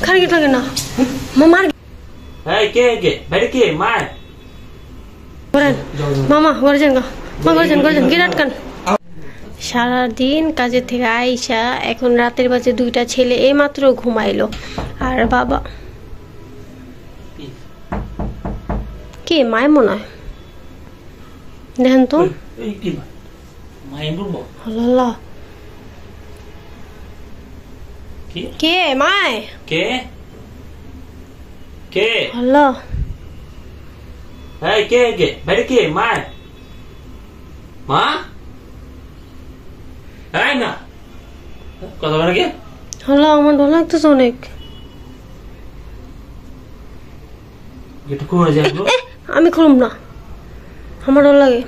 খালি গেট লাগে না মামার এই কে বাইরে কে মা করেন মামা ঘরে যান গা মা ঘরে যান গেট আটকান সারাদিন কাজের থেকে আইসা এখন রাতের বাজে 2টা ছেলে এইমাত্র ঘুমাইলো আর বাবা কে মায় মনে হয় দেখেন তো আল্লাহ কে মায় কে আল্লাহ এই কে বাইরে কে মা এই না কথা বলে কে আল্লাহ আমার ডর লাগতেছে অনেক গেট খুলে যায় আমি খুলুম না আমার ডর লাগে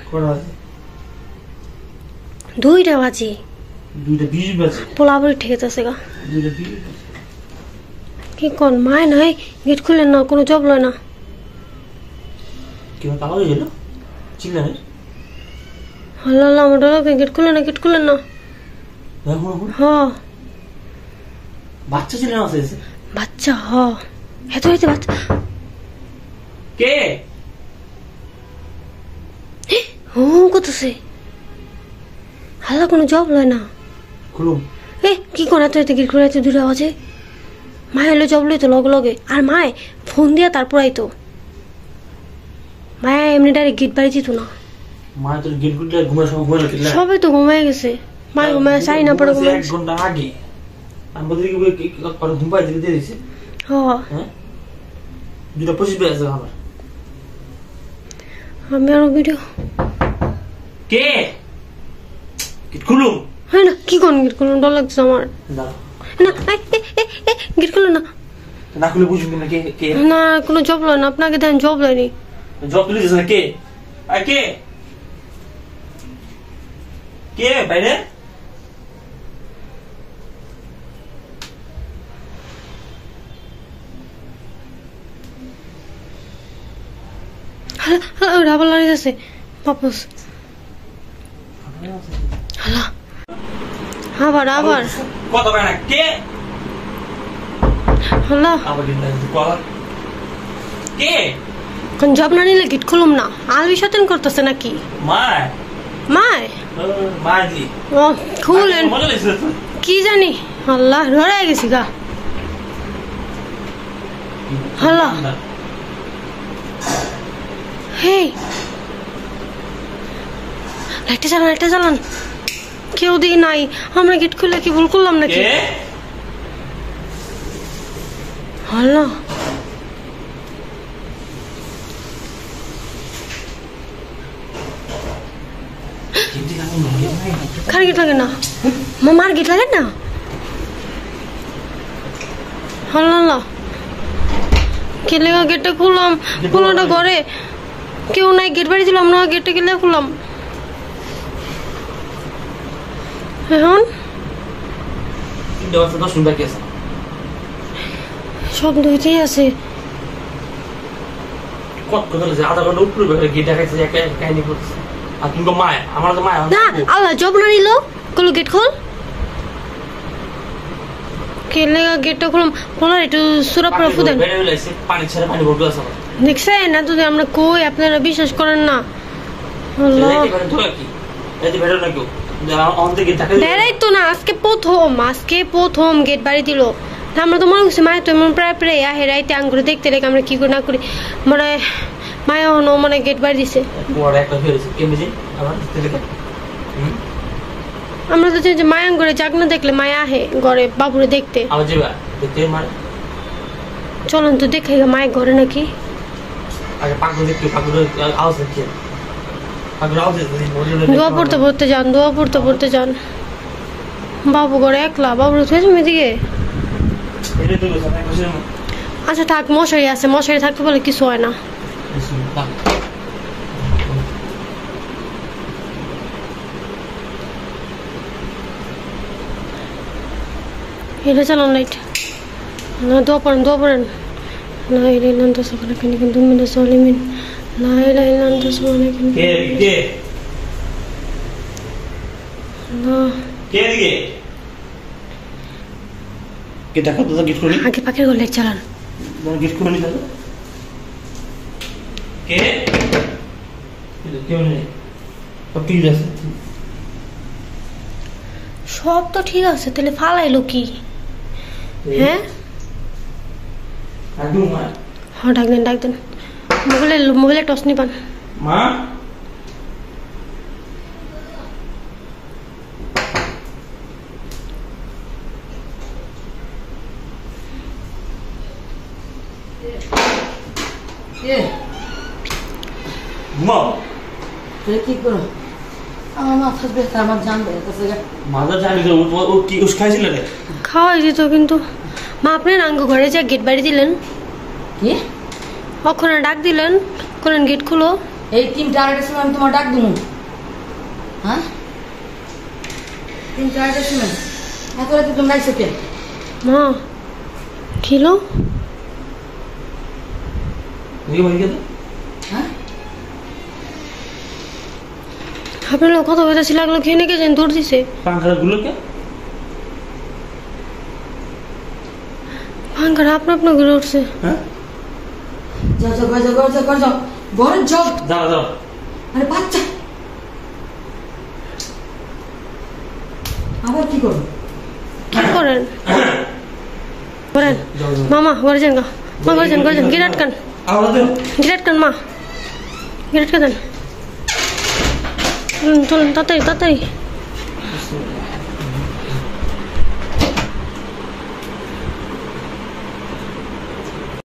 2টা বাজে 2:20 বাজে পোলাবরি ঠেকেছে গা 2:20 কি কোন মায় নাই গেট খুলেন না কোনো জব লয় না কেউ কালো হয়ে গেল চিল্লা রে আল্লাহ আমার ডর লাগে গেট খুলেন না হ্যাঁ বাচ্চা ছিল না বাচ্চা হ্যাঁ এত হইতে বাচ্চা কে করতেছে আল্লাহ কোনো জব লয় না খুলুম কি করে এত গেট খুলে 2টা বাজে মায় হলে জব লইতো লগে আর মায় ফোন দিয়া তারপর আইতো মায়া এমনি ডাইরেক্ট গেট বাড়ি যেত না মা তোর গেট খুলতে ঘুমায় সবাই তো ঘুমায় গেছে মা ঘুমায় চাই না পড়ে ঘুমায় 1 ঘন্টা আগে আমি বলি কি করে ঘুমাই দিয়ে দিয়েছে হ্যাঁ 2:25 বাজে আমার আমি আরো ভিডিও কে গেট খুলুম হ্যাঁ না কি কোন গেট খুলুন ডর লাগছে আমার না গেট খুলুন না খুলে বুঝবি না কে না কোনো জব লয় না আপনাকে দেন জব লয়নি জব দিয়েছে না কে কে বাইরে রাবার লাগে গেছে বাপস হালা আবার কত না কে হালা আবার কে কোন জব না নিলে গেট খুলুম না আলবি শয়তান করতেছে নাকি মায় ও খুলেন কি জানি আল্লাহ ধরে গেছি গা আল্লাহ হেই লাইটটা জ্বালান কেউ দিই নাই আমরা গেট খুলে কি ভুল করলাম নাকি আল্লাহ খালি গেট লাগে না মামার গেট লাগে না আল্লাহ কে লেগা গেটটা খুললাম খোলাটা ঘরে কেউ নাই গেট বাড়ি দিলাম না গেটটা গেলে খুললাম এখন শব্দ হইতেই আছে আল্লাহ জব না নিল কলো গেট খোল কেলে গেটটা খুললাম খোলার একটু সুরা পড়া ফুদেন দেখছেন না যদি আমরা কই আপনারা বিশ্বাস করেন না বেড়াই তো না আজকে প্রথম গেট বাড়ি দিল আমরা তো মনে করছি মায়ের তো এমন প্রায় হেরাইতে আঙ্গুরে দেখতে লেগে আমরা কি করে না করি মানে মায়া হনো মানে গেট বাড়ি দিছে আমরা তো যে মায়া আঙ্গুরে যাক না দেখলে মায়া আহে ঘরে বাবুরে দেখতে চলুন তো দেখে মায়ের ঘরে নাকি দোয়া পড়তে যান বাবু ঘরে একলা বাবুর এদিকে আচ্ছা থাক মশারি আছে মশারি থাকতে বলে কিছু হয় না এটা চালান লাইট দোয়া পড়েন لا إله إلا أنت سبحانك إني كنت من الظالمين لا إله إلا أنت سبحانك إني কে দেখো তো গিফট করে আগে পাখির ঘর লাইট চালান। গিফট করে নি দাদা কে কেউ নেই সব ঠিক আছে সব তো ঠিক আছে, তাহলে ফালাইলো কি? হ্যাঁ একদম মা হ্যাঁ, ডাক দেন মোবাইলে টস নিবান। মা ঘুমাও কি করো? আমার মাথা ব্যথা, আমার জান বেরোতেছে। মাথা জানি তো ও কি উস খাইছিল রে খাওয়াই দিত, কিন্তু মা আপনি রাঙ্গ ঘরে যা গেট বাড়ি দিলেন, কি ওখানে ডাক দিলেন, কোন গেট খুলো। এই 3:30টার সময় আমি তোমার ডাক দিব? হ্যাঁ 3:30টার সময় এত রাতে তুমি ডাকছো কে? মা খিলো দেখি ভাই কেন হ্যাঁ আপনার লোক কথা বলতেছি, লাগলো খেয়ে নিয়ে গেছেন, দৌড় দিছে। পাংখার গুলো কে ভাঙ্গার আপনার ঘুরে উঠছে। হ্যাঁ যাও যাও ঘরে যাও ঘরে যাও ঘরে যাও। দাও আরে বাচ্চা আবার কি করো? কি করেন মামা? ঘরে যান গা, মা ঘরে যান গেট আটকান, গেট আটকান মা, গেট আটকা দেন। চলুন তাড়াতাড়ি।